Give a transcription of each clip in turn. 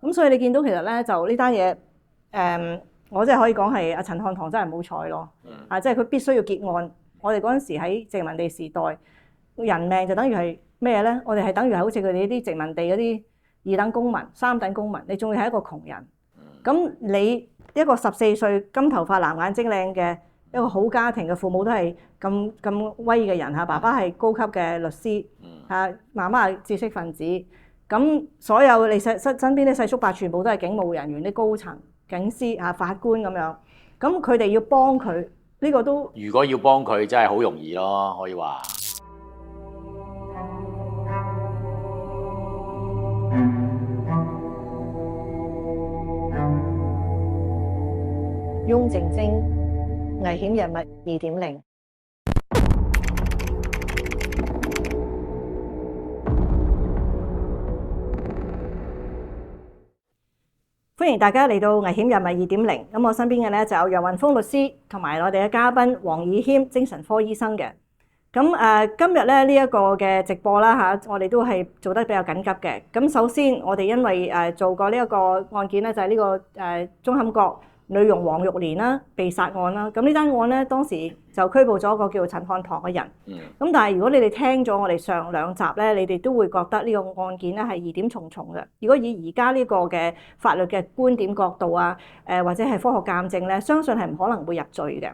咁所以你見到其實咧就呢單嘢我真係可以講係阿陳漢棠真係冇彩咯。即係佢必須要結案。我哋嗰陣時喺殖民地時代，人命就等於係咩咧？我哋係等於係好似佢哋呢啲殖民地嗰啲二等公民、三等公民，你仲要係一個窮人。咁你一個14歲金頭髮藍眼睛靚嘅一個好家庭嘅父母都係咁威嘅人嚇，爸爸係高級嘅律師嚇，媽媽係知識分子。咁所有你身邊啲細叔伯全部都係警務人員、啲高層、警司嚇、法官咁樣。咁佢哋要幫佢呢個都，如果要幫佢真係好容易咯，可以話。翁靜晶危險人物2.0。歡迎大家嚟到危險人物2.0。咁我身邊嘅咧就有楊雲峰律師同埋我哋嘅嘉賓黃以謙精神科醫生嘅。咁今日咧呢一個嘅直播啦嚇，我哋都係做得比較緊急嘅。咁首先我哋因為做過呢一個案件咧，就係呢個舂坎角女傭黃玉蓮啦被殺案啦。咁呢單案咧當時就拘捕咗一個叫做陳漢棠嘅人。咁但係如果你哋聽咗我哋上2集咧，你哋都會覺得呢個案件咧係疑點重重嘅。如果以而家呢個嘅法律嘅觀點角度啊，或者係科學鑑證咧，相信係唔可能會入罪嘅。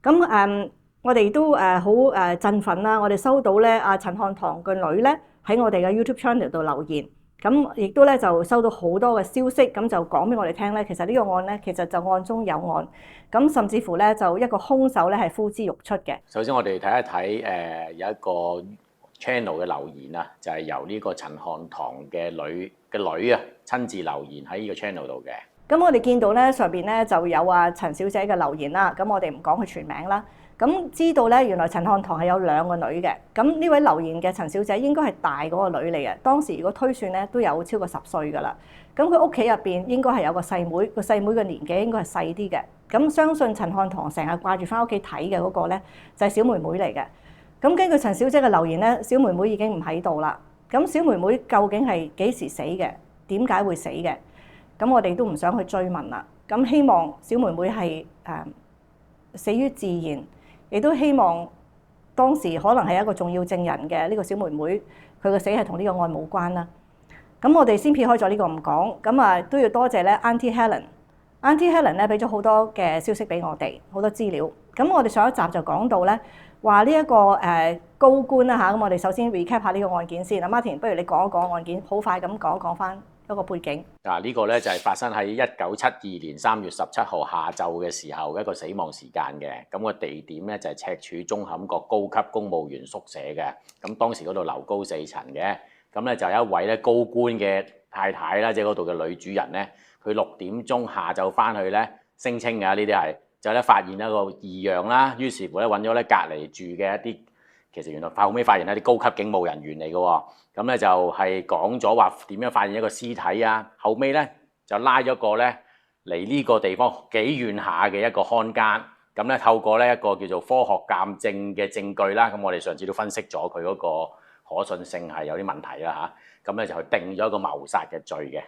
咁我哋都好振奮啦！我哋收到咧阿陳漢棠個女咧喺我哋嘅 YouTube channel 度留言，咁亦都咧就收到好多嘅消息，咁就講俾我哋聽咧，其實呢個案咧其實就案中有案，咁甚至乎咧就一個兇手咧係呼之欲出嘅。首先我哋睇一睇有一個 channel 嘅留言啊，就係由呢個陳漢棠嘅女啊親自留言喺呢個 channel 度嘅。咁我哋見到咧上邊咧就有阿陳小姐嘅留言啦，咁我哋唔講佢全名啦。咁知道咧，原來陳漢棠係有2個女嘅。咁呢位留言嘅陳小姐應該係大嗰個女嚟嘅。當時如果推算咧，都有超過10歲㗎啦。咁佢屋企入邊應該係有個細妹，個細妹嘅年紀應該係細啲嘅。咁相信陳漢棠成日掛住翻屋企睇嘅嗰個咧，就係小妹妹嚟嘅。咁根據陳小姐嘅留言咧，小妹妹已經唔喺度啦。咁小妹妹究竟係幾時死嘅？點解會死嘅？咁我哋都唔想去追問啦。咁希望小妹妹係死於自然。亦都希望當時可能係一個重要證人嘅呢個小妹妹，佢嘅死係同呢個案冇關啦。咁我哋先撇開咗呢個唔講，咁都要多謝咧 Auntie Helen。Auntie Helen 咧俾咗好多嘅消息俾我哋，好多資料。咁我哋上一集就講到咧，話呢一個高官啦嚇。咁我哋首先 recap 下呢個案件先。阿 Martin，不如你講一講案件，好快咁講翻一個背景。呢個咧就係發生喺1972年3月17號下晝嘅時候嘅一個死亡時間嘅。咁個地點咧就係赤柱舂坎角高級公務員宿舍嘅。咁當時嗰度樓高4層嘅。咁咧就有一位咧高官嘅太太啦，即係嗰度嘅女主人咧，佢6點鐘下晝翻去咧，聲稱嘅呢啲係就咧發現一個異樣啦。於是乎咧揾咗咧隔離住嘅一啲，其實原來後尾發現一啲高級警務人員嚟嘅喎。咁咧就係講咗話點樣發現一個屍體啊。後尾咧就拉咗個咧離呢個地方幾遠下嘅一個看更。咁咧透過咧一個叫做科學鑑證嘅證據啦。咁我哋上次都分析咗佢嗰個可信性係有啲問題啦嚇。咁咧就去定咗一個謀殺嘅罪嘅。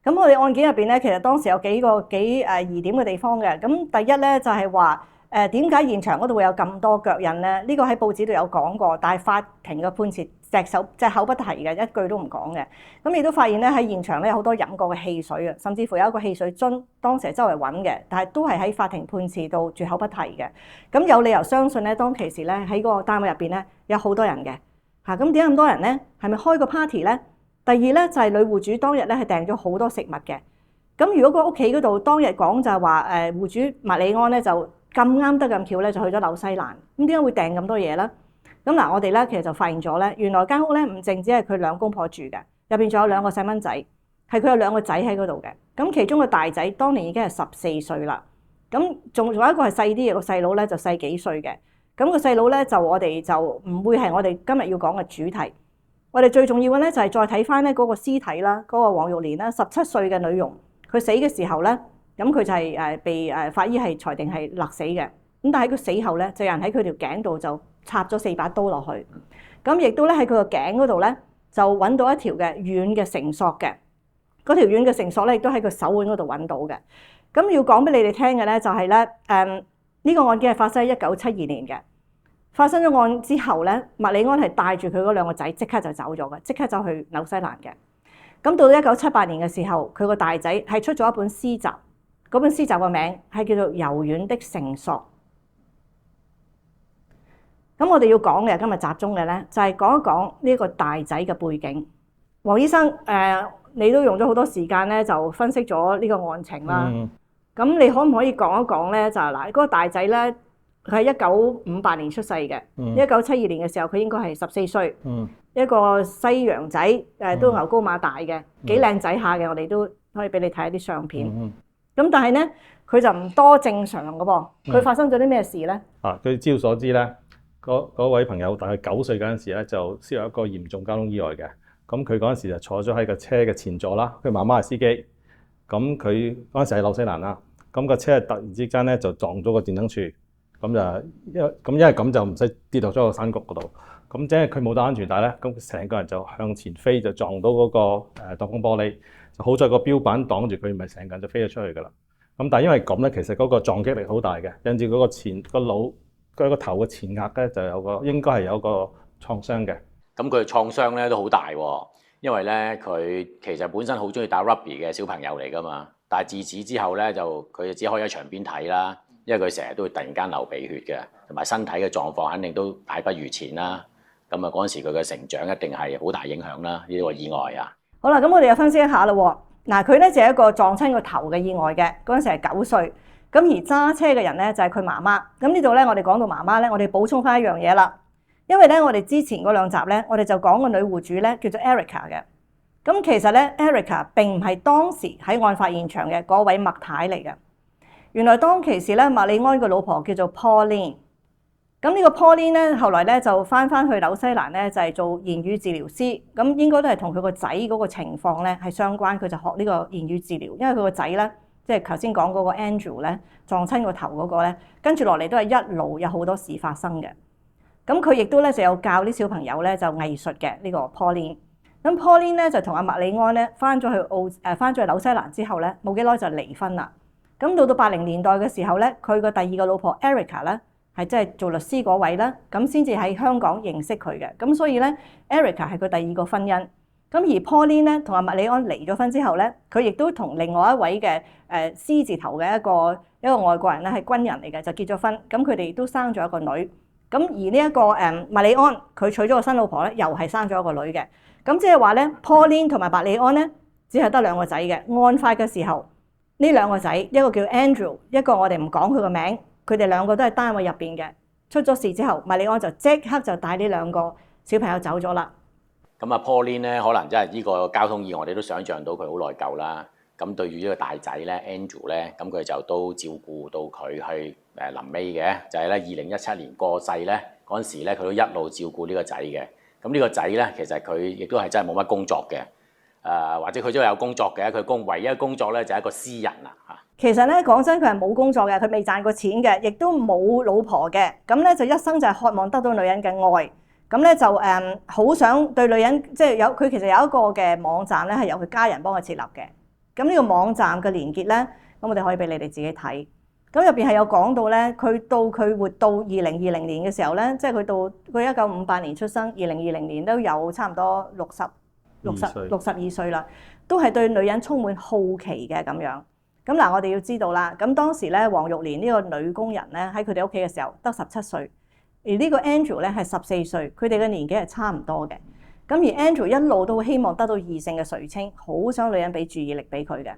咁我哋案件入邊咧，其實當時有幾疑點嘅地方嘅。咁第一咧就係話點解現場嗰度會有咁多腳印咧？呢個喺報紙度有講過，但係法庭嘅判詞隻口不提嘅，一句都唔講嘅。咁亦都發現咧喺現場咧有好多飲過嘅汽水啊，甚至乎有一個汽水樽，當時係周圍揾嘅，但係都係喺法庭判詞度絕口不提嘅。咁有理由相信咧，當其時咧喺個單位入邊咧有好多人嘅嚇。咁點解咁多人咧？係咪開個 party 咧？第二咧就係女戶主當日咧係訂咗好多食物嘅。咁如果個屋企嗰度當日講就係話戶主麥理安咧就咁啱得咁巧咧就去咗紐西蘭，咁點解會訂咁多嘢咧？咁嗱，我哋咧其實就發現咗咧，原來間屋咧唔淨止係佢兩公婆住嘅，入邊仲有2個細蚊仔，係佢有2個仔喺嗰度嘅。咁其中個大仔當年已經係14歲啦，咁仲有一個係細啲嘅，個細佬咧就細幾歲嘅。咁個細佬咧就我哋就唔會係我哋今日要講嘅主題。我哋最重要嘅咧就係再睇翻咧嗰個屍體啦，嗰個黃玉蓮啦，17歲嘅女傭，佢死嘅時候咧，咁佢就係被法醫係裁定係勒死嘅。咁但係佢死後咧，就有人喺佢條頸度就插咗4把刀落去。咁亦都咧喺佢個頸嗰度咧，就揾到一條嘅軟嘅繩索嘅。嗰條軟嘅繩索咧亦都喺佢手腕嗰度揾到嘅。咁要講俾你哋聽嘅咧就係咧呢個案件係發生喺1972年嘅。發生咗案之後咧，麥理安係帶住佢嗰兩個仔即刻就走咗嘅，即刻走去紐西蘭嘅。咁到咗1978年嘅時候，佢個大仔係出咗一本詩集，嗰本詩集個名係叫做《柔軟的繩索》。咁我哋要講嘅今日集中嘅咧，就係講一講呢個大仔嘅背景。黃醫生你都用咗好多時間咧，就分析咗呢個案情啦。咁你可唔可以講一講咧？就係嗱，嗰個大仔咧。佢係1958年出世嘅，1972年嘅時候佢應該係14歲，一個西洋仔，都牛高馬大嘅，幾靚仔下嘅，我哋都可以俾你睇一啲相片。咁但係咧，佢就唔多正常嘅噃，佢發生咗啲咩事咧？據資料所知咧，嗰位朋友大概9歲嗰陣時咧就涉入一個嚴重交通意外嘅。咁佢嗰陣時就坐咗喺個車嘅前座啦，佢媽媽係司機，咁佢嗰陣時喺紐西蘭啦，咁個車突然之間咧就撞咗個電燈柱。咁就因為咁就唔使跌落咗個山谷嗰度，咁即係佢冇戴安全帶咧，咁成個人就向前飛，就撞到嗰個擋風玻璃，就好在個標板擋住佢，唔係成個人就飛咗出去噶啦。咁但係因為咁咧，其實嗰個撞擊力好大嘅，引致嗰個頭嘅前額咧就應該係有個創傷嘅。咁佢創傷咧都好大喎，因為咧佢其實本身好中意打 rugby 嘅小朋友嚟噶嘛，但係自此之後咧就佢就只可以喺場邊睇啦。因為佢成日都會突然間流鼻血嘅，同埋身體嘅狀況肯定都大不如前啦。咁啊嗰陣時佢嘅成長一定係好大影響啦。呢個意外啊，好啦，咁我哋又分析一下啦。嗱，佢咧就係一個撞親個頭嘅意外嘅，嗰陣時係9歲。咁而揸車嘅人咧就係佢媽媽。咁呢度咧我哋講到媽媽咧，我哋補充翻一樣嘢啦。因為咧我哋之前嗰2集咧，我哋就講個女戶主咧叫做 Erica 嘅。咁其實咧 Erica 並唔係當時喺案發現場嘅嗰位麥太嚟嘅。原來當其時咧，麥理安個老婆叫做 Pauline。咁呢個 Pauline 咧，後來咧就翻去紐西蘭咧，就係做言語治療師。咁應該都係同佢個仔嗰個情況咧係相關。佢就學呢個言語治療，因為佢個仔咧，即係頭先講嗰個 Andrew 咧撞親個頭嗰個咧，跟住落嚟都係一路有好多事發生嘅。咁佢亦都咧就有教啲小朋友咧就藝術嘅呢個 Pauline。咁 Pauline 咧就同阿麥理安咧翻咗去紐西蘭之後咧，冇幾耐就離婚啦。咁到80年代嘅時候咧，佢個第2個老婆 Erica 咧係即係做律師嗰位啦，咁先至喺香港認識佢嘅。咁所以咧 Erica 係佢第2個婚姻。咁而 Pauline 咧同阿麥理安離咗婚之後咧，佢亦都同另外一位嘅C 字頭嘅一個外國人咧係軍人嚟嘅，就結咗婚。咁佢哋亦都生咗一個女。咁而呢一個麥理安佢娶咗個新老婆咧，又係生咗一個女嘅。咁即係話咧 Pauline 同埋麥理安咧只係得2個仔嘅。案發嘅時候，呢2個仔，一個叫 Andrew， 一個我哋唔講佢個名，佢哋2個都係單位入邊嘅。出咗事之後，麥理安就即刻就帶呢2個小朋友走咗啦。咁啊 Pauline 咧，可能真係呢個交通意外，我哋都想象到佢好內疚啦。咁對於呢個大仔咧 Andrew 咧，咁佢就都照顧到佢去臨尾嘅，就係咧2017年過世咧嗰陣時咧，佢都一路照顧呢個仔嘅。咁呢個仔咧，其實佢亦都係真係冇乜工作嘅。或者佢都有工作嘅，佢唯一嘅工作咧就係一個詩人啦嚇。其實咧講真，佢係冇工作嘅，佢未賺過錢嘅，亦都冇老婆嘅。咁咧就一生就係渴望得到女人嘅愛。咁咧就好想對女人，即係佢其實有一個嘅網站咧係由佢家人幫佢設立嘅。咁呢個網站嘅連結咧，咁我哋可以俾你哋自己睇。咁入邊係有講到咧，佢活到2020年嘅時候咧，即係佢1958年出生，2020年都有差唔多62歲啦，都係對女人充滿好奇嘅咁樣。咁嗱，我哋要知道啦。咁當時咧，黃玉蓮呢個女工人咧喺佢哋屋企嘅時候得17歲，而呢個 Andrew 咧係14歲，佢哋嘅年紀係差唔多嘅。咁而 Andrew 一路都希望得到異性嘅垂青，好想女人俾注意力俾佢嘅。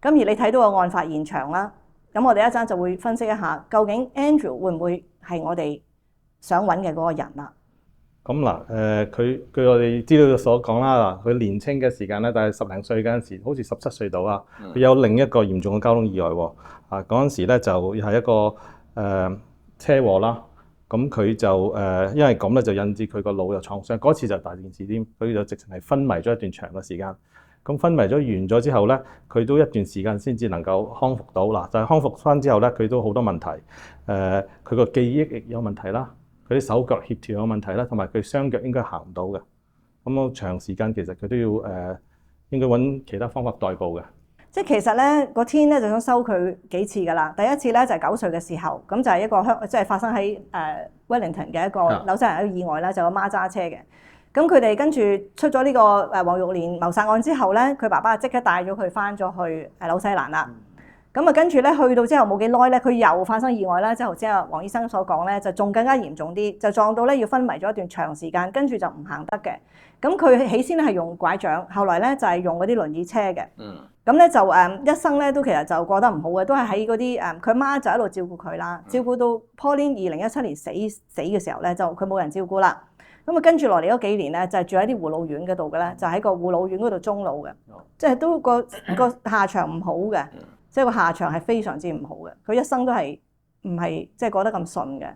咁而你睇到個案發現場啦，咁我哋一陣就會分析一下，究竟 Andrew 會唔會係我哋想揾嘅嗰個人啦？咁嗱，佢據我哋資料所講啦，佢年青嘅時間咧，大概10零歲嗰陣時，好似17歲到啦，佢有另一個嚴重嘅交通意外喎。嗰陣時咧就係一個車禍啦。咁佢就因為咁咧就引致佢個腦有創傷。嗰次就大件事添，佢就直情係昏迷咗一段長嘅時間。咁昏迷咗完咗之後咧，佢都一段時間先至能夠康復到。嗱，就係康復翻之後咧，佢都好多問題。佢個記憶亦有問題啦。佢啲手腳協調有問題啦，同埋佢雙腳應該行唔到嘅。咁長時間其實佢都要應該揾其他方法代步嘅。即係其實咧，個天咧就想收佢幾次㗎啦。第一次咧就係9歲嘅時候，咁就係一個即係發生喺Wellington 嘅一個紐西蘭一個意外啦，就個媽揸車嘅。咁佢哋跟住出咗呢個黃玉蓮謀殺案之後咧，佢爸爸即刻帶咗佢翻咗去紐西蘭啦。咁啊跟住咧去到之後冇幾耐咧，佢又發生意外啦。即係頭先黃醫生所講咧，就仲更加嚴重啲，就撞到咧要昏迷咗一段長時間，跟住就唔行得嘅。咁佢起先咧係用拐杖，後來咧就係用嗰啲輪椅車嘅。咁咧就一生咧都其實就過得唔好嘅，都係喺嗰啲佢媽就一路照顧佢啦，照顧到 Pauline 2017年死嘅時候咧，就佢冇人照顧啦。咁啊跟住落嚟嗰幾年咧，就係住喺啲護老院嗰度嘅咧，就喺個護老院嗰度終老嘅，即係都個下場唔好嘅，即係個下場係非常之唔好嘅。佢一生都係唔係即係過得咁順嘅。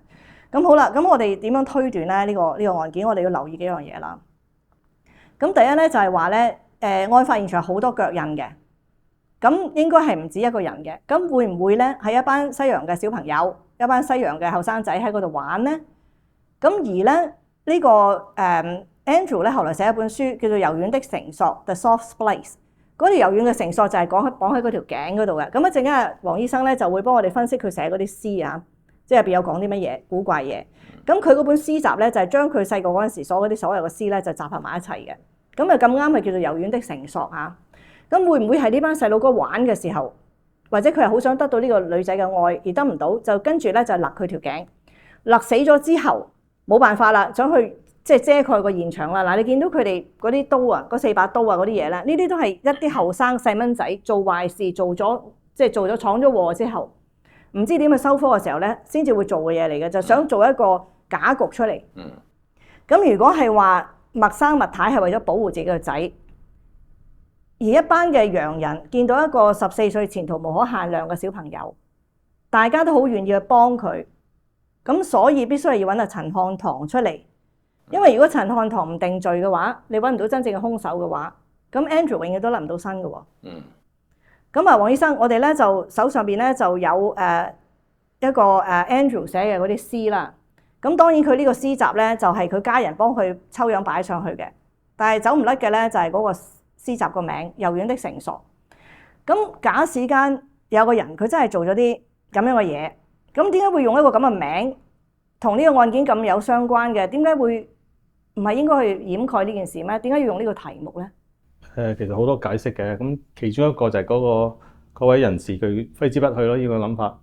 咁好啦，咁我哋點樣推斷咧？呢個案件我哋要留意幾樣嘢啦。咁第一咧就係話咧，案發現場好多腳印嘅。咁應該係唔止一個人嘅，咁會唔會咧係一班西洋嘅小朋友，一班西洋嘅後生仔喺嗰度玩咧？咁而咧呢個Andrew 咧後來寫一本書叫做《柔軟的繩索》The Soft Splice， 嗰條柔軟嘅繩索就係綁喺嗰條頸嗰度嘅。咁一陣間黃醫生咧就會幫我哋分析佢寫嗰啲詩啊，即係入邊有講啲乜嘢古怪嘢。咁佢嗰本詩集咧就係將佢細個嗰陣時所有嘅詩咧就集合埋一齊嘅。咁啊咁啱係叫做柔軟的繩索嚇。咁會唔會係呢班細路哥玩嘅時候，或者佢係好想得到呢個女仔嘅愛而得唔到，就跟住咧就勒佢條頸，勒死咗之後冇辦法啦，想去即係遮蓋個現場啦。嗱，你見到佢哋嗰啲刀啊，嗰4把刀啊嗰啲嘢咧，呢啲都係一啲後生細蚊仔做壞事做咗闖咗禍之後，唔知點去收科嘅時候咧，先至會做嘅嘢嚟嘅，就想做一個假局出嚟。咁如果係話默生默太係為咗保護自己個仔。而一班嘅洋人見到一個14歲前途無可限量嘅小朋友，大家都好願意去幫佢，咁所以必須係要揾阿陳漢堂出嚟。因為如果陳漢堂唔定罪嘅話，你揾唔到真正嘅兇手嘅話，咁 Andrew 永遠都甩唔到身嘅喎。咁啊，黃醫生，我哋咧就手上邊咧就有一個Andrew 寫嘅嗰啲詩啦。咁當然佢呢個詩集咧就係佢家人幫佢抽樣擺上去嘅，但係走唔甩嘅咧就係嗰個詩集個名《柔軟的繩索》。咁假使間有個人佢真係做咗啲咁樣嘅嘢，咁點解會用一個咁嘅名同呢個案件咁有相關嘅？點解會唔係應該去掩蓋呢件事咩？點解要用呢個題目咧？其實好多解釋嘅，咁其中一個就係嗰位人士佢揮之不去咯，呢個諗法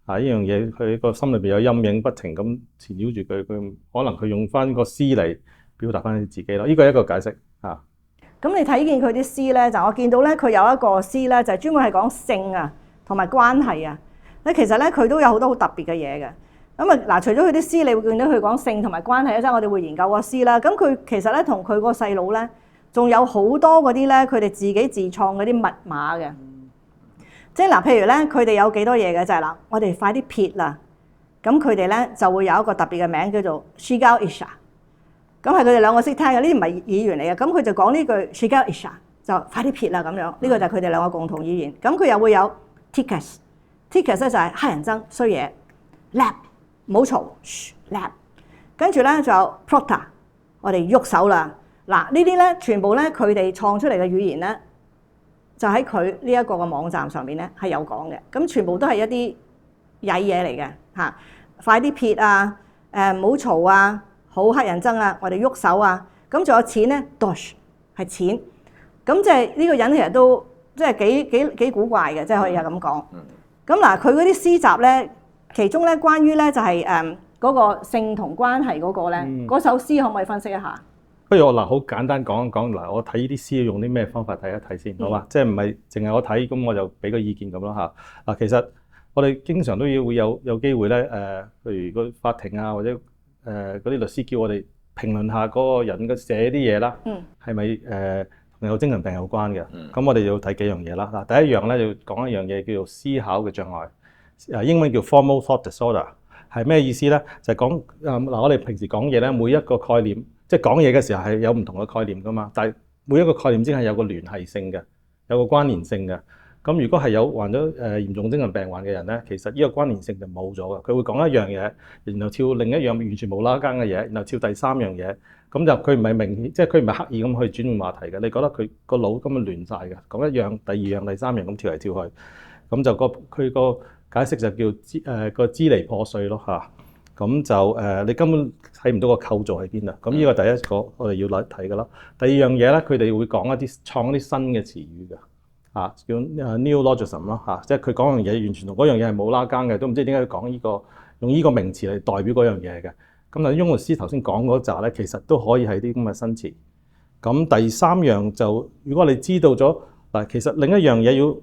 啊，呢樣嘢佢個心裏邊有陰影，不停咁纏繞住佢，可能佢用翻個詩嚟表達翻自己咯，呢個係一個解釋啊。咁你睇見佢啲詩咧，就我見到咧，佢有一個詩咧，就係專門係講性啊同埋關係啊。咧其實咧佢都有好多好特別嘅嘢嘅。咁啊嗱，除咗佢啲詩，你會見到佢講性同埋關係咧，即係我哋會研究個詩啦。咁佢其實咧同佢個細佬咧，仲有好多嗰啲咧，佢哋自己自創嗰啲密碼嘅。即係嗱，譬如咧，佢哋有幾多嘢嘅就係嗱，我哋快啲撇啦。咁佢哋咧就會有一個特別嘅名叫做 Shigal Isha。咁係佢哋兩個識聽嘅，呢啲唔係語言嚟嘅。咁佢就講呢句 Shigal Isha 就快啲撇啦咁樣。呢個就係佢哋兩個共同語言。咁佢又會有 Tikas 咧就係黑人憎衰嘢 ，Lap 唔好嘈 ，Lap。跟住咧就有 Prota 我哋喐手啦。嗱呢啲咧全部咧佢哋創出嚟嘅語言咧，就喺佢呢一個嘅網站上面咧係有講嘅。咁全部都係一啲曳嘢嚟嘅嚇，快啲撇啊，唔好嘈啊。好黑人憎啊！我哋喐手啊！咁仲有錢咧 ，dosh 係錢。咁即係呢個人其實都即係幾古怪嘅，即係可以係咁講。咁嗱，佢嗰啲詩集咧，其中咧關於咧就係嗰個性同關係嗰個咧，嗰首詩可唔可以分析一下？不如我嗱好簡單講一講嗱，我睇呢啲詩用啲咩方法睇一睇先，好嘛？即係唔係淨係我睇，咁我就俾個意見咁咯嚇。嗱，其實我哋經常都會有機會咧譬如個法庭啊或者嗰啲律師叫我哋評論下嗰個人嘅寫啲嘢啦，係咪同有精神病有關嘅？咁我哋要睇幾樣嘢啦。嗱，第一樣咧要講一樣嘢叫做思考嘅障礙，英文叫 formal thought disorder， 係咩意思咧？就係講嗱，我哋平時講嘢咧，每一個概念，即係講嘢嘅時候係有唔同嘅概念噶嘛，但係每一個概念之間係有個聯繫性嘅，有個關聯性嘅。咁如果係有患咗嚴重精神病患嘅人咧，其實呢個關聯性就冇咗嘅。佢會講一樣嘢，然後跳另一樣完全冇拉更嘅嘢，然後跳第三樣嘢。咁就佢唔係明顯，即係佢唔係刻意咁去轉換話題嘅。你覺得佢個腦根本亂晒嘅，講一樣、第二樣、第三樣咁跳嚟跳去，咁就佢個解釋就叫個支離破碎咯嚇。咁就你根本睇唔到個構造喺邊啊。咁呢個第一個我哋要睇嘅啦。第二樣嘢咧，佢哋會講創一啲新嘅詞語嘅。叫 neologism 咯嚇，即係佢講樣嘢完全同嗰樣嘢係冇拉更嘅，都唔知點解要講用呢個名詞嚟代表嗰樣嘢嘅。咁翁律師頭先講嗰紮咧，其實都可以係啲咁嘅新詞。咁第三樣就，如果你知道咗嗱，其實另一樣嘢要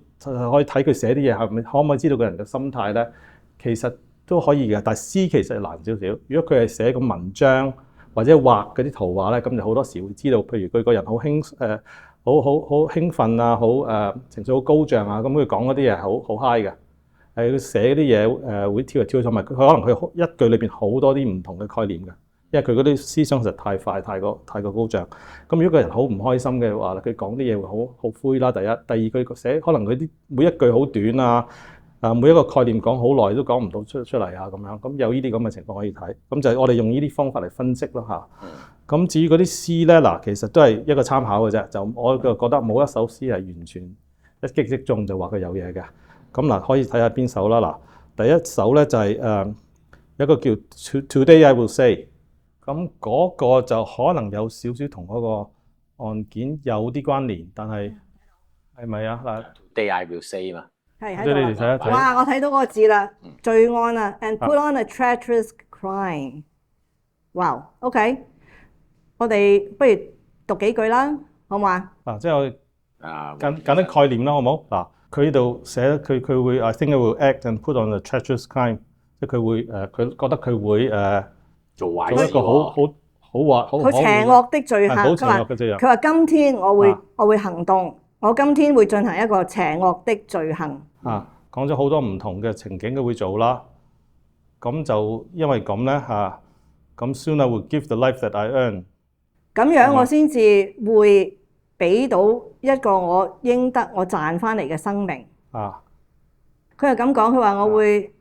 可以睇佢寫啲嘢係咪可唔可以知道個人嘅心態咧？其實都可以嘅，但係詩其實係難少少。如果佢係寫個文章或者畫嗰啲圖畫咧，咁就好多時會知道，譬如佢個人好興奮啊，情緒好高漲啊，咁佢講嗰啲嘢好 high 嘅。佢寫啲嘢會跳嚟跳去，同埋佢可能佢一句裏邊好多啲唔同嘅概念嘅，因為佢嗰啲思想實在太快，太過高漲。咁如果個人好唔開心嘅話，佢講啲嘢會好灰啦。第一，第二佢寫可能佢啲每一句好短啊，每一個概念講好耐都講唔到出嚟啊咁樣。咁有呢啲咁嘅情況可以睇。咁就係我哋用呢啲方法嚟分析咯嚇。咁至於嗰啲詩咧，嗱其實都係一個參考嘅啫。就我就覺得冇一首詩係完全一擊即中就話佢有嘢嘅。咁嗱，可以睇下邊首啦。嗱，第一首咧就係一個叫 Today I Will Say。咁嗰個就可能有少少同嗰個案件有啲關聯，但係係咪啊？嗱 ，Today I Will Say 嘛，係喺度。你哋睇一睇。哇！我睇到嗰個字啦，罪案啊 ，and put on a treacherous crime。哇，OK， 我哋不如讀幾句啦，好嘛？即係我哋簡單概念啦，好唔好？嗱。佢呢度寫佢會 I think I will act and put on a treacherous crime， 即係佢會佢覺得佢會做壞做一個好邪惡的罪行。好邪惡嘅罪行。佢話今天我會行動，我今天會進行一個邪惡的罪行。講咗好多唔同嘅情景佢會做啦。咁就因為咁咧咁 soon I will give the life that I earn。咁樣我先至會俾到一個我應得我賺翻嚟嘅生命。佢係咁講，佢話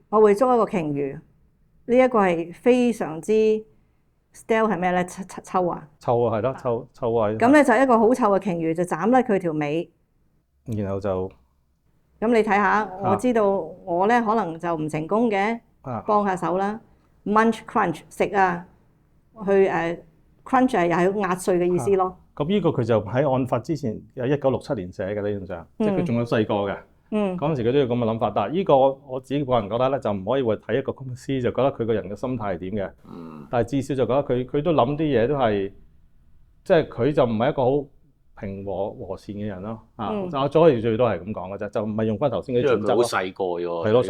我會捉一個鯨魚。呢一個係非常之 style 係咩咧？臭啊！臭啊，係咯，臭啊！咁咧就一個好臭嘅鯨魚，就斬甩佢條尾。然後就咁你睇下，我知道我咧可能就唔成功嘅，幫下手啦。Munch crunch 食啊，去crunch 係又係壓碎嘅意思咯。咁呢個佢就喺案發之前，有1967年寫嘅理論上，即係佢仲有細個嘅。嗰陣時佢都有咁嘅諗法，但係呢個我自己個人覺得咧，就唔可以話睇一個公司就覺得佢個人嘅心態係點嘅。但係至少就覺得佢都諗啲嘢都係，即係佢就唔係一個好平和善嘅人咯。就我最多係咁講嘅啫，就唔係用翻頭先嗰啲準則。好細個喎，係咯，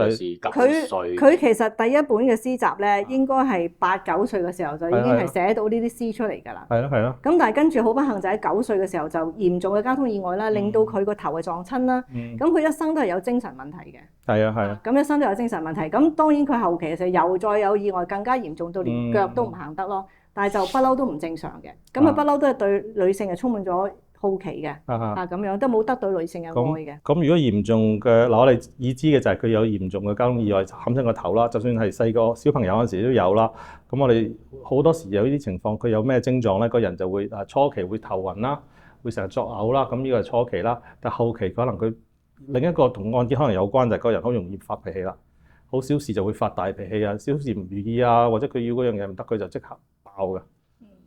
佢其實第一本嘅詩集咧，應該係8、9歲嘅時候就已經係寫到呢啲詩出嚟㗎啦。係咯。咁但係跟住好不幸就喺9歲嘅時候就嚴重嘅交通意外啦，令到佢個頭係撞親啦。咁佢一生都係有精神問題嘅。係啊。咁一生都有精神問題。咁當然佢後期嘅時候又再有意外，更加嚴重到連腳都唔行得咯。但係就不嬲都唔正常嘅。咁佢不嬲都係對女性係充滿咗好奇嘅，咁樣都冇得到女性嘅愛嘅。咁如果嚴重嘅嗱，我哋已知嘅就係佢有嚴重嘅交通意外冚親個頭啦。就算係細個小朋友嗰陣時都有啦。咁我哋好多時有呢啲情況，佢有咩症狀咧？個人就會初期會頭暈啦，會成日作嘔啦。咁呢個係初期啦，但後期可能佢另一個同案件可能有關，就係個人好容易發脾氣啦。好小事就會發大脾氣啊，小事唔如意啊，或者佢要嗰樣嘢唔得，佢就即刻爆嘅。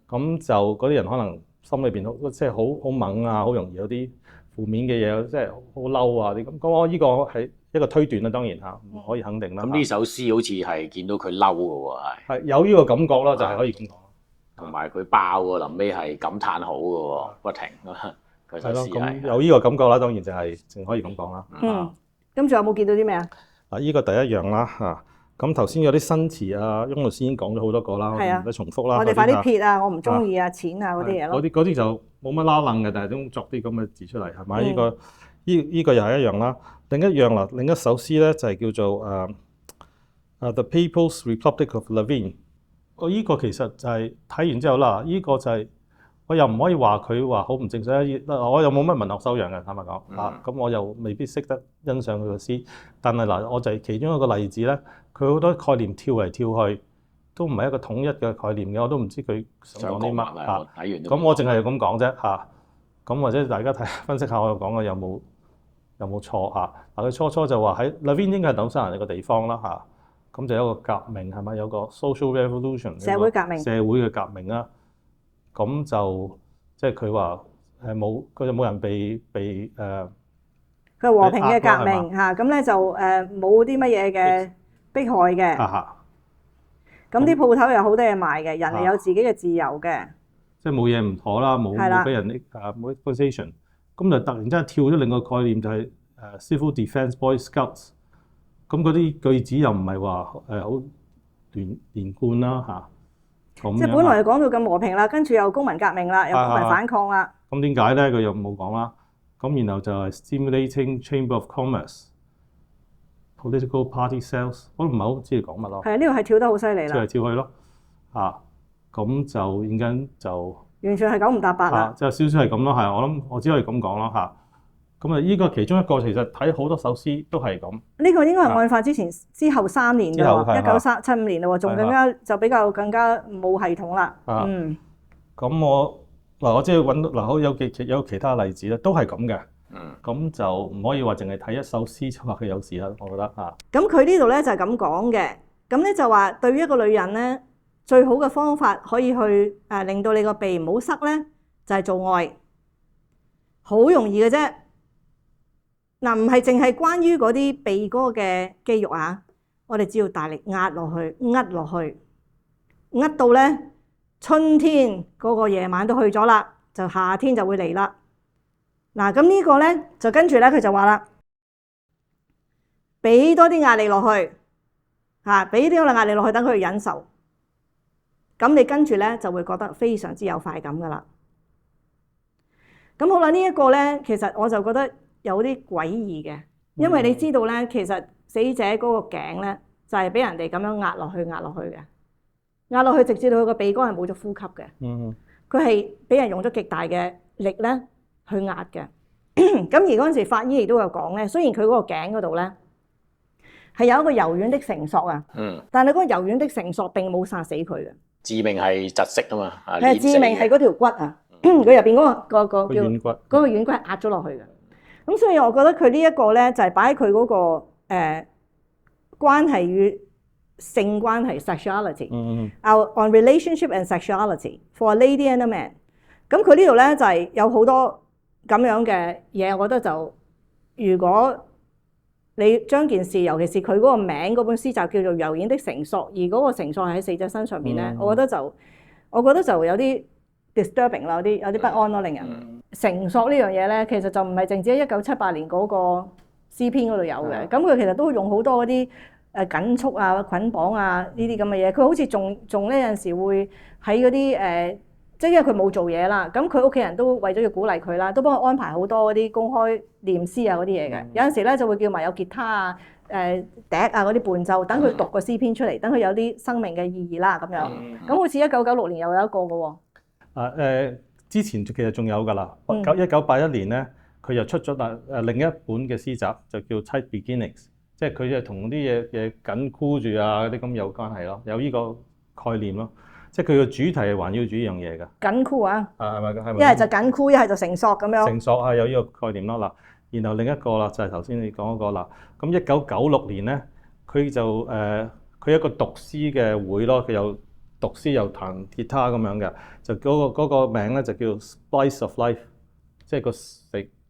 咁就嗰啲人可能心裏邊即係好猛啊，好容易有啲負面嘅嘢，即係好嬲啊啲咁。咁我呢個係一個推斷啦，當然唔可以肯定啦。咁呢首詩好似係見到佢嬲嘅喎，係有呢個感覺啦，就係可以咁講。同埋佢爆喎，臨尾係感嘆好嘅喎，不停佢首詩係有呢個感覺啦，當然就係淨可以咁講啦。咁仲有冇見到啲咩啊？呢個第一樣啦咁頭先有啲新詞翁律師已經講咗好多個啦，我唔使重複啦。我哋快啲撇啊！我唔中意錢啊嗰啲嘢咯。嗰啲就冇乜拉楞嘅，但係都作啲咁嘅字出嚟係咪？呢個又係一樣啦。另一樣啦，另一首詩咧就係叫做The People's Republic of Lavin。呢個其實就係睇完之後啦，呢個就係我又唔可以話佢話好唔正常，我又冇乜文學修養嘅，坦白講咁我又未必識得欣賞佢嘅詩。但係我就係其中一個例子咧，佢好多概念跳嚟跳去，都唔係一個統一嘅概念嘅，我都唔知佢想講啲乜睇完咁我淨係咁講啫嚇。咁或者大家分析下我講嘅有冇錯嚇？嗱，佢初就話喺 Laveen 應該係紐西蘭一個地方啦嚇。咁就有一個革命係咪？有個 social revolution 社會革命，社會嘅革命啦。咁就即係佢話佢就冇人被佢和平嘅革命嚇，咁咧就冇啲乜嘢嘅迫害嘅。咁啲鋪頭有好多嘢賣嘅，人係有自己嘅自由嘅。即係冇嘢唔妥啦，冇俾人冇 position。咁就突然之間跳咗另一個概念，就係civil defence Boy Scouts。咁嗰啲句子又唔係話好連貫啦嚇。即係本來講到咁和平啦，跟住又公民革命啦，又公民反抗啦。咁點解咧？佢又冇講啦。咁然後就係 stimulating Chamber of Commerce、political party sales， 我都唔係好知你講乜咯。係呢個係跳得好犀利啦。跳嚟跳去咯，咁就陣間就完全係九唔搭八啦。就少少係咁咯，係我諗我只可以咁講咯嚇。咁啊，呢個其中一個其實睇好多首詩都係咁。呢個應該係案發之後3年㗎喎，1975年嘞喎，仲更加冇系統啦。咁我即係揾到嗱，有其他例子咧，都係咁嘅。咁就唔可以話淨係睇一首詩就話佢有事啦，我覺得嚇。咁佢呢度咧就係咁講嘅，咁咧就話對於一個女人咧，最好嘅方法可以去令到你個鼻唔好塞咧，就係做愛，好容易嘅啫。嗱，唔係淨係關於嗰啲鼻哥嘅肌肉啊，我哋只要大力壓落去，壓到咧春天嗰個夜晚都去咗啦，就夏天就會嚟啦。嗱，咁呢個咧就跟住咧佢就話啦，俾多啲壓力落去，俾啲壓力落去，等佢去忍受。咁你跟住咧就會覺得非常之有快感噶啦。咁好啦，呢一個咧其實我就覺得有啲詭異嘅，因為你知道咧，其實死者嗰個頸咧就係俾人哋咁樣壓落去嘅，壓落去直至到佢個鼻哥係冇咗呼吸嘅。佢係俾人用咗極大嘅力咧去壓嘅。咁而嗰陣時法醫亦都有講咧，雖然佢嗰個頸嗰度咧係有一個柔軟的繩索啊，但係嗰個柔軟的繩索並冇殺死佢嘅。致命係窒息啊嘛，係致命係嗰條骨啊，佢入邊嗰個軟骨，嗰個軟骨係壓咗落去嘅。咁所以我覺得佢呢一個咧就係擺喺佢嗰個關係與性關係 sexuality，on relationship and sexuality for a lady and a man。咁佢呢度咧就係有好多咁樣嘅嘢，我覺得就如果你將件事，尤其是佢嗰個名嗰本詩集叫做柔軟的繩索，而嗰個繩索係喺死者身上邊咧，我覺得就有啲 disturbing 啦，有啲不安咯，令人。繩索呢樣嘢咧，其實就唔係淨止喺1978年嗰個詩篇嗰度有嘅，咁佢其實都用好多嗰啲緊束啊、捆綁啊呢啲咁嘅嘢。佢好似仲呢陣時會喺嗰啲即係因為佢冇做嘢啦，咁佢屋企人都為咗要鼓勵佢啦，都幫佢安排好多嗰啲公開念詩啊嗰啲嘢嘅。有陣時咧就會叫埋有吉他啊、笛啊嗰啲伴奏，等佢讀個詩篇出嚟，等佢有啲生命嘅意義啦咁樣。咁好似1996年又有一個嘅喎。之前其實仲有㗎啦，1981年咧，佢又出咗另一本嘅詩集，就叫《Tight Beginnings》，即係佢就同啲嘢緊箍住啊嗰啲咁有關係咯，有呢個概念咯，即係佢個主題係環繞住呢樣嘢嘅。緊箍啊？係咪？一係就緊箍，一係就繩索咁樣。繩索係有呢個概念咯嗱，然後另一個啦就係頭先你講嗰個啦，咁1996年咧，佢就佢一個讀詩嘅會咯，佢有讀詩又彈吉他咁樣嘅，就嗰個名咧就叫 Spice of Life， 即係個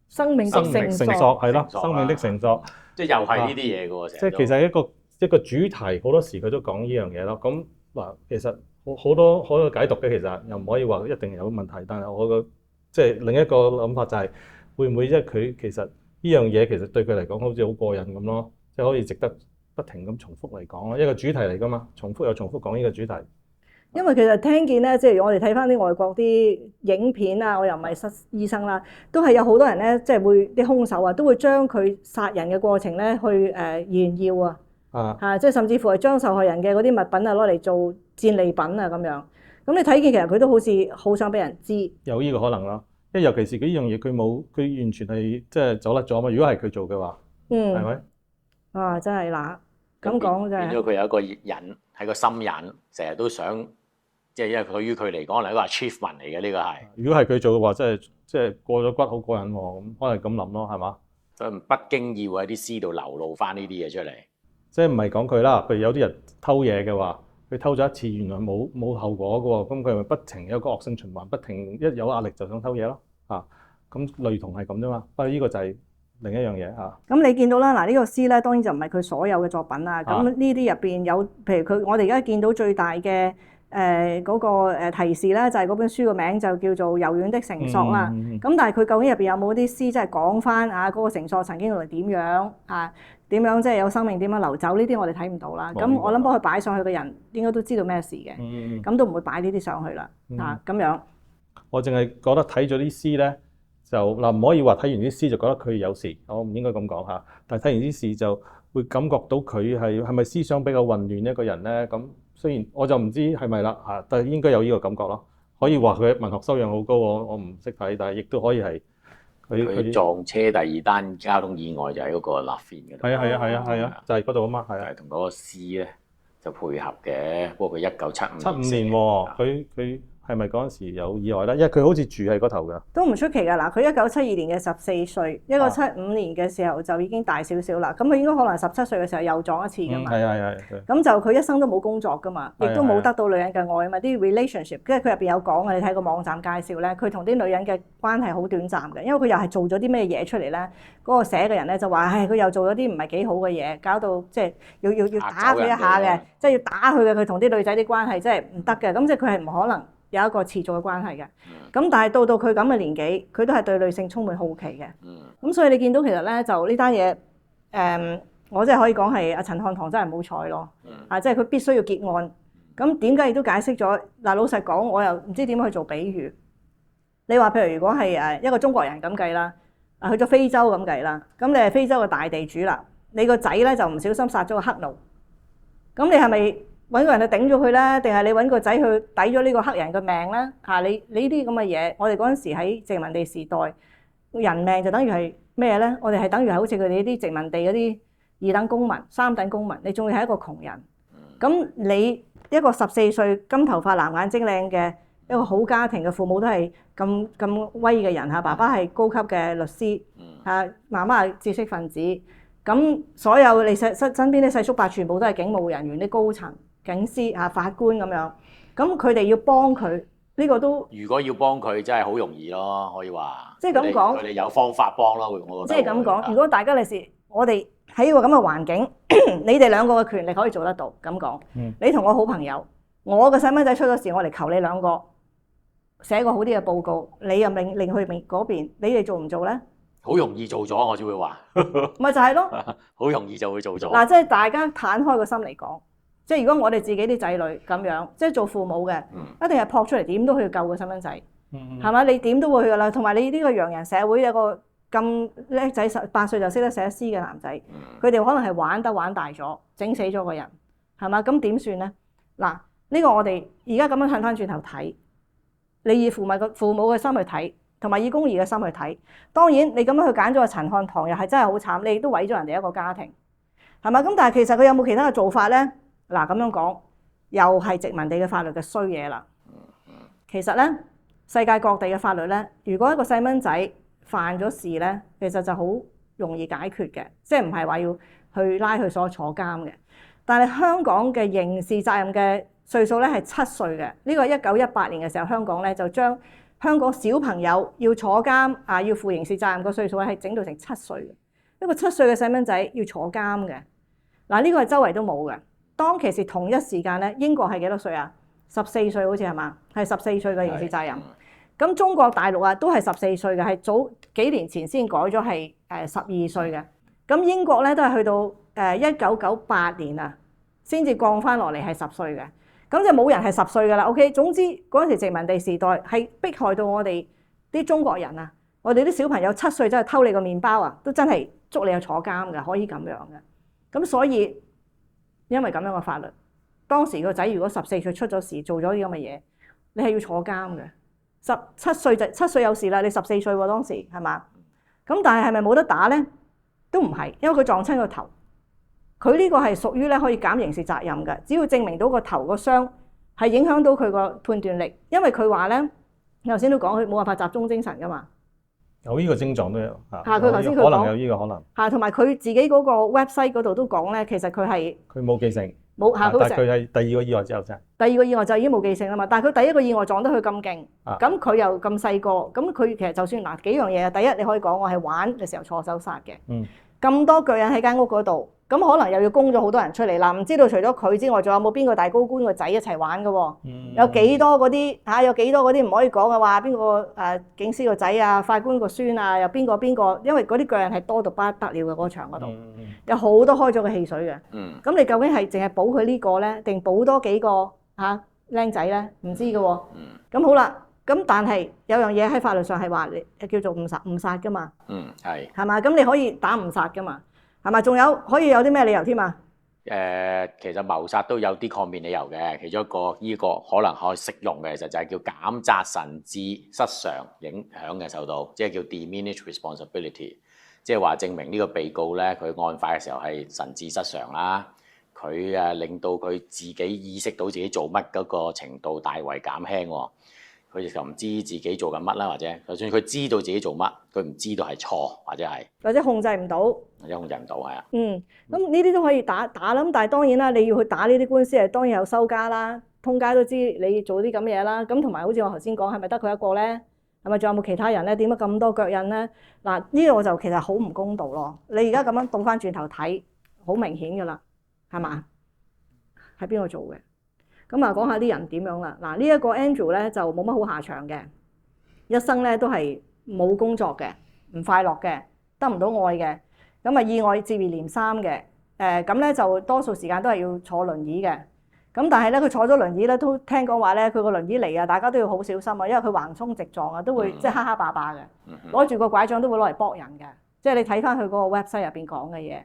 生命的繩索係咯，生命的繩索，即係又係呢啲嘢嘅喎，即係其實一個主題，好多時佢都講呢樣嘢咯。咁嗱，其實好多解讀嘅，其實又唔可以話一定有問題，但係我個即係另一個諗法就係會唔會即係佢其實呢樣嘢其實對佢嚟講好似好過癮咁咯，即係可以值得不停咁重複嚟講咯，一個主題嚟㗎嘛，重複又重複講呢個主題。因為其實聽見咧，即係我哋睇翻啲外國啲影片啊，我又唔係醫生啦，都係有好多人咧，即係會啲兇手啊，都會將佢殺人嘅過程咧去炫耀啊，即係甚至乎係將受害人嘅嗰啲物品啊攞嚟做戰利品啊咁樣。咁你睇見其實佢都好似好想俾人知。有呢個可能咯，因為尤其是佢呢樣嘢，佢完全係即係走甩咗嘛。如果係佢做嘅話，係咪？真係嗱，咁講就係。變咗佢有一個人。喺個心癮，成日都想，即係因為對於佢嚟講係一個 achievement 嚟嘅呢個係。如果係佢做嘅話，即係過咗骨好過癮喎，咁可能咁諗咯，係嘛？所以不經意會喺啲詩度流露翻呢啲嘢出嚟。即係唔係講佢啦？譬如有啲人偷嘢嘅話，佢偷咗一次，原來冇後果嘅喎，咁佢咪不停有個惡性循環，不停一有壓力就想偷嘢咯。咁類同係咁啫嘛。不過呢個就係另一樣嘢嚇。咁你見到啦，嗱呢個詩咧當然就唔係佢所有嘅作品啦。咁呢啲入邊有，譬如我哋而家見到最大嘅嗰個提示咧，就係嗰本書個名就叫做《柔軟的繩索》啦。咁但係佢究竟入邊有冇啲詩即係講翻嗰個繩索曾經用嚟點樣點樣即係有生命點樣流走？呢啲我哋睇唔到啦。咁我諗幫佢擺上去嘅人應該都知道咩事嘅。咁都唔會擺呢啲上去啦。咁樣。我淨係覺得睇咗啲詩咧，就唔可以話睇完啲詩就覺得佢有事，我唔應該咁講嚇。但係睇完啲詩就會感覺到佢係咪思想比較混亂一個人咧？咁雖然我就唔知係咪啦嚇，但係應該有呢個感覺咯。可以話佢文學修養好高，我唔識睇，但係亦都可以係佢撞車第二單交通意外就喺嗰個立邊嗰度。係啊，就係嗰度啊嘛，係啊。同嗰個詩咧就配合嘅，不過佢1975年喎，佢係咪嗰陣時有意外咧？因為佢好似住喺嗰頭㗎。都唔出奇㗎嗱，佢1972年嘅14歲，1975年嘅時候就已經大少少啦。咁佢應該可能17歲嘅時候又撞一次㗎嘛。係。咁就佢一生都冇工作㗎嘛，亦都冇得到女人嘅愛啊嘛。啲 relationship，即係佢入邊有講嘅，你睇個網站介紹咧，佢同啲女人嘅關係好短暫嘅，因為佢又係做咗啲咩嘢出嚟咧？嗰個寫嘅人咧就話：佢又做咗啲唔係幾好嘅嘢，搞到即係要打佢一下嘅，即係要打佢嘅。佢同啲女仔啲關係真係唔得嘅，咁即係佢係唔可能有一個持續嘅關係嘅。咁但係到佢咁嘅年紀，佢都係對女性充滿好奇嘅。咁所以你見到其實咧就呢單嘢我真係可以講係阿陳漢棠真係冇彩咯。即係佢必須要結案。咁點解亦都解釋咗？嗱，老實講，我又唔知點樣去做比喻。你話譬如如果係一個中國人咁計啦，去咗非洲咁計啦，咁你係非洲嘅大地主啦，你個仔咧就唔小心殺咗個黑奴，咁你係咪揾個人去頂咗佢咧？定係你揾個仔去抵咗呢個黑人嘅命咧？你呢啲咁嘅嘢，我哋嗰陣時喺殖民地時代，人命就等於係咩咧？我哋係等於係好似佢哋呢啲殖民地嗰啲二等公民、三等公民，你仲要係一個窮人。咁你一個14歲金頭髮藍眼睛靚嘅一個好家庭嘅父母都係咁威嘅人嚇，爸爸係高級嘅律師嚇，媽媽係知識分子，咁所有你身邊啲細叔伯全部都係警務人員、啲高層、警司嚇、法官咁樣，咁佢哋要幫佢呢個都，如果要幫佢真係好容易咯，可以話。即係咁講，佢哋有方法幫咯，我覺得。即係咁講，如果大家嘅事，我哋喺個咁嘅環境，你哋兩個嘅權力可以做得到。咁講，你同我好朋友，我嘅細蚊仔出咗事，我嚟求你兩個寫個好啲嘅報告，你又令去嗰邊，你哋做唔做咧？好容易做咗，我只會話。咪就係咯，好容易就會做咗。嗱，即係大家攤開個心嚟講，即係如果我哋自己啲仔女咁樣，即係做父母嘅，一定係撲出嚟點都去救個細蚊仔，係嘛？你點都會去噶啦。同埋你呢個洋人社會有個咁叻仔，18歲就識得寫詩嘅男仔，佢哋可能係玩大咗，整死咗個人，係嘛？咁點算咧？嗱，呢個我哋而家咁樣睇翻轉頭睇，你以父母嘅心去睇，同埋以公義嘅心去睇。當然你咁樣去揀咗個陳漢棠，又係真係好慘，你亦都毀咗人哋一個家庭，係嘛？咁但係其實佢有冇其他嘅做法咧？嗱，咁樣講又係殖民地嘅法律嘅衰嘢啦。其實咧，世界各地嘅法律咧，如果一個細蚊仔犯咗事咧，其實就好容易解決嘅，即係唔係話要去拉佢坐監嘅。但係香港嘅刑事責任嘅歲數咧係7歲嘅。呢個1918年嘅時候，香港咧就將香港小朋友要坐監要負刑事責任嘅歲數係整到成7歲嘅。一個7歲嘅細蚊仔要坐監嘅。嗱，呢個係周圍都冇嘅。當其時同一時間咧，英國係幾多歲啊？14歲好似係嘛？係14歲嘅刑事責任。咁中國大陸都係14歲嘅，係早幾年前先改咗係12歲嘅。咁英國咧都係去到1998年先至降翻落嚟係10歲嘅。咁就冇人係10歲噶啦。OK， 總之嗰陣時殖民地時代係迫害到我哋啲中國人啊，我哋啲小朋友7歲真係偷你個麵包都真係捉你去坐監嘅，可以咁樣嘅。咁所以因為咁樣嘅法律，當時個仔如果14歲出咗事，做咗啲咁嘅嘢，你係要坐監嘅。7歲有事啦，你14歲喎當時係嘛？咁但係咪冇得打咧？都唔係，因為佢撞親個頭，佢呢個係屬於咧可以減刑事責任嘅，只要證明到個頭個傷係影響到佢個判斷力，因為佢話咧頭先都講佢冇辦法集中精神噶嘛。有呢個症狀都有佢頭先佢可能有呢個可能同埋佢自己嗰個 website 嗰度都講咧，其實佢係佢冇記性，冇但係佢係第二個意外之後啫。第二個意外就已經冇記性啦嘛，但係佢第一個意外撞得佢咁勁，咁佢又咁細個，咁佢其實就算嗱幾樣嘢啊，第一你可以講我係玩嘅時候錯手殺嘅，咁多巨人喺間屋嗰度，咁可能又要供咗好多人出嚟啦，唔知道除咗佢之外，仲有冇邊個大高官個仔一齊玩嘅喎？有幾多嗰啲有幾多嗰啲唔可以講嘅話，邊個警司個仔啊，法官個孫啊，又邊個？因為嗰啲巨人係多到不得了嘅嗰個場嗰度，有好多開咗個汽水嘅。咁你究竟係淨係補佢呢個咧，定補多幾個僆仔咧？唔知嘅喎。咁好啦。咁但係有樣嘢喺法律上係話你叫做誤殺㗎嘛，係嘛？咁你可以打誤殺㗎嘛，係嘛？仲有可以有啲咩理由添啊？其實謀殺都有啲抗辯理由嘅，其中一個呢個可能可以適用嘅，其實就係叫減責神志失常影響嘅受到，即係叫 diminished responsibility， 即係話證明呢個被告咧佢案發嘅時候係神志失常啦，佢令到佢自己意識到自己做乜嗰個程度大為減輕喎。佢就唔知自己做緊乜啦，或者就算佢知道自己做乜，佢唔知道係錯，或者控制唔到，係啊。咁呢啲都可以打啦。咁但係當然啦，你要去打呢啲官司係當然有收家啦，通街都知你做啲咁嘢啦。咁同埋好似我頭先講，係咪得佢一個咧？係咪仲有冇其他人咧？點解咁多腳印咧？嗱，呢個就其實好唔公道咯。你而家咁樣倒翻轉頭睇，好明顯㗎啦，係嘛？係邊個做嘅？咁講下啲人點樣啦。嗱，呢一個 Andrew 咧就冇乜好下場嘅，一生咧都係冇工作嘅，唔快樂嘅，得唔到愛嘅。咁意外接二連三嘅，咁咧就多數時間都係要坐輪椅嘅。咁但係咧佢坐咗輪椅咧，都聽講話咧佢個輪椅嚟啊，大家都要好小心啊，因為佢橫衝直撞啊，都會即係蝦蝦霸霸嘅，攞住個拐杖都會攞嚟搏人嘅。即係你睇翻佢嗰個 website 入邊講嘅嘢。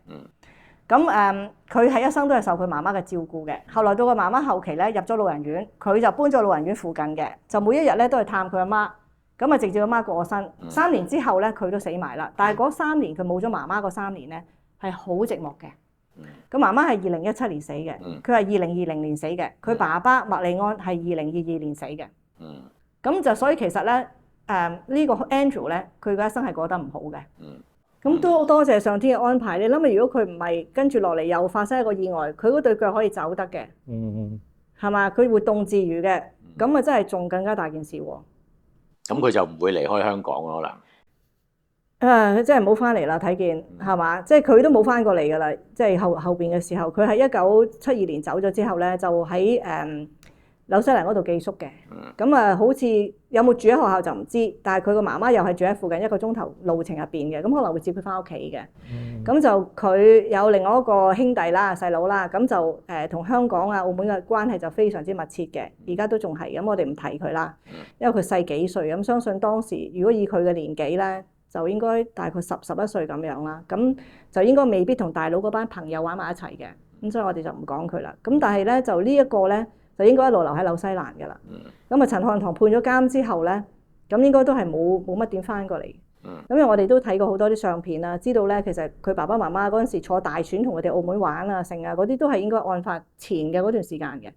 咁佢係一生都係受佢媽媽嘅照顧嘅。後來到個媽媽後期咧入咗老人院，佢就搬咗老人院附近嘅，就每一日咧都去探佢阿媽。咁直至阿媽過咗身，3年之後咧佢都死埋啦。但係嗰3年佢冇咗媽媽嗰3年咧係好寂寞嘅。咁媽媽係2017年死嘅，佢係2020年死嘅。佢爸爸麥利安係2022年死嘅。咁就所以其實咧呢個 Andrew 咧佢嘅一生係過得唔好嘅。咁都多謝上天嘅安排。你諗下，如果佢唔係跟住落嚟又發生一個意外，佢嗰對腳可以走得嘅，係嘛？佢活動自如嘅，咁真係仲更加大件事喎。咁佢就唔會離開香港咯，可能。佢真係唔好翻嚟啦，睇見係嘛？即係佢都冇翻過嚟㗎啦。即係後邊嘅時候，佢喺1972年走咗之後咧，就喺紐西蘭嗰度寄宿嘅。咁好似有冇住喺學校就唔知，但係佢個媽媽又係住喺附近1個鐘頭路程入邊嘅，咁可能會接佢翻屋企嘅。咁就佢有另外一個兄弟啦、細佬啦，咁就同香港啊、澳門嘅關係就非常之密切嘅，而家都仲係。咁我哋唔提佢啦，因為佢細幾歲，咁相信當時如果以佢嘅年紀咧，就應該大概11歲咁樣啦。咁就應該未必同大佬嗰班朋友玩埋一齊嘅，咁所以我哋就唔講佢啦。咁但係咧就呢一個咧，就應該一路留喺紐西蘭㗎啦。咁陳漢堂判咗監之後咧，咁應該都係冇乜點翻過嚟。咁因為我哋都睇過好多啲相片啦，知道咧其實佢爸爸媽媽嗰陣時坐大船同佢哋澳門玩啊、成啊嗰啲都係應該案發前嘅嗰段時間嘅。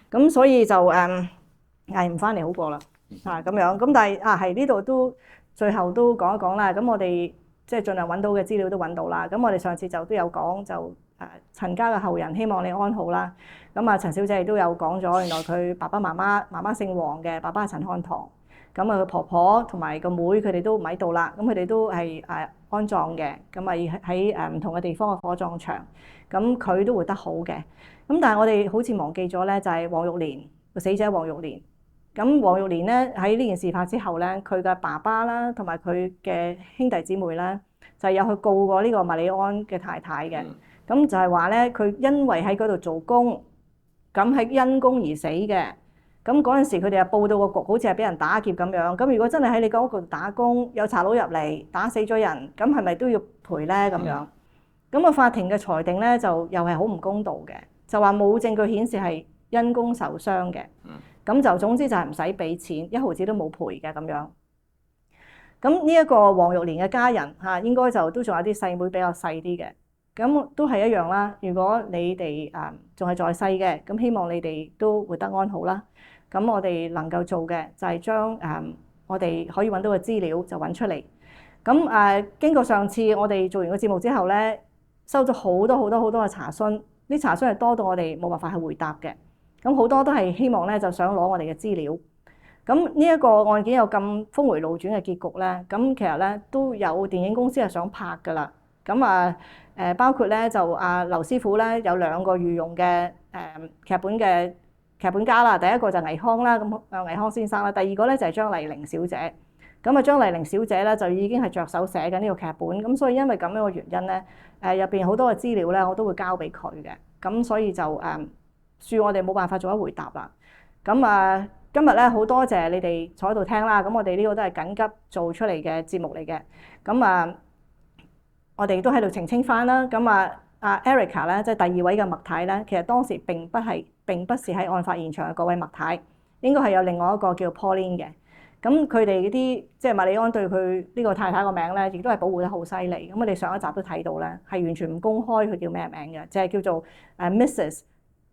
咁所以就捱唔翻嚟好過啦。咁樣。咁但係係呢度都最後都講一講啦。咁我哋即係盡量揾到嘅資料都揾到啦。咁我哋上次就都有講就陳家嘅後人希望你安好啦。咁陳小姐亦都有講咗，原來佢爸爸媽媽姓黃嘅，爸爸係陳漢堂。咁佢婆婆同埋個妹佢哋都唔喺度啦。咁佢哋都係安葬嘅。咁喺唔同嘅地方嘅火葬場。咁佢都活得好嘅。咁但係我哋好似忘記咗咧，就係黃玉蓮個死者黃玉蓮。咁黃玉蓮咧喺呢件事發之後咧，佢嘅爸爸啦同埋佢嘅兄弟姊妹咧，就有去告過呢個麥利安嘅太太嘅。咁就係話咧，佢因為喺嗰度做工。咁係因工而死嘅，咁嗰陣時佢哋又報到個局，好似係俾人打劫咁樣。咁如果真係喺你間屋度打工，有賊佬入嚟打死咗人，咁係咪都要賠咧？咁樣，咁法庭嘅裁定咧就又係好唔公道嘅，就話冇證據顯示係因工受傷嘅。咁就總之就係唔使俾錢，1毫子都冇賠嘅咁樣。咁呢一個黃玉蓮嘅家人應該就都仲有啲細妹比較細啲嘅。咁都係一樣啦。如果你哋仲係在世嘅，咁希望你哋都活得安好啦。咁我哋能夠做嘅就係將我哋可以揾到嘅資料就揾出嚟。咁經過上次我哋做完個節目之後咧，收咗好多嘅查詢，啲查詢係多到我哋冇辦法去回答嘅。咁好多都係希望咧就想攞我哋嘅資料。咁呢一個案件有咁峰回路轉嘅結局咧，咁其實咧都有電影公司係想拍㗎啦。咁包括咧就劉師傅咧有2個御用嘅劇本家啦。第一個就倪匡啦，咁倪匡先生啦。第二個咧就係張麗玲小姐。咁張麗玲小姐咧就已經係着手寫緊呢個劇本。咁所以因為咁樣嘅原因咧，入邊好多嘅資料咧我都會交俾佢嘅。咁所以就恕我哋冇辦法做一回答啦。咁今日咧好多謝你哋坐喺度聽啦。咁我哋呢個都係緊急做出嚟嘅節目嚟嘅。咁我哋都喺度澄清翻啦。咁Erica 咧，即係第2位嘅麥太咧，其實當時並不是喺案發現場嘅嗰位麥太，應該係有另外一個叫 Pauline 嘅。咁佢哋嗰啲即係瑪麗安對佢呢個太太個名咧，亦都係保護得好犀利。咁我哋上一集都睇到咧，係完全唔公開佢叫咩名嘅，就係叫做Mrs.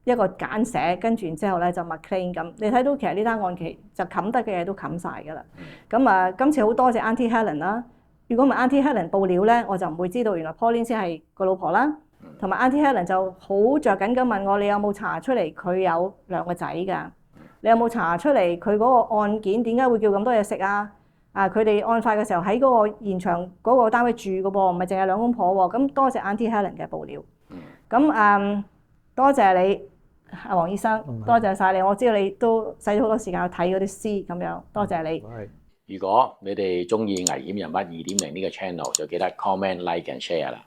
一個簡寫，跟住然之後咧就 McLean 咁。你睇到其實呢單案其實就冚得嘅嘢都冚晒㗎啦。咁今次好多謝 Auntie Helen 啦。如果唔係 Auntie Helen 報料咧，我就唔會知道原來 Pauline 先係個老婆啦。同埋 Auntie Helen 就好着緊咁問我：你有冇查出嚟佢有2個仔㗎？你有冇查出嚟佢嗰個案件點解會叫咁多嘢食啊？佢哋案發嘅時候喺嗰個現場嗰個單位住嘅噃，唔係淨係2公婆喎。咁多謝 Auntie Helen 嘅報料。咁多謝你黃醫生，多謝晒你。我知道你都使咗好多時間去睇嗰啲詩咁樣，多謝你。如果你哋中意危險人物2.0呢個 channel， 就記得 comment、like and share 啦。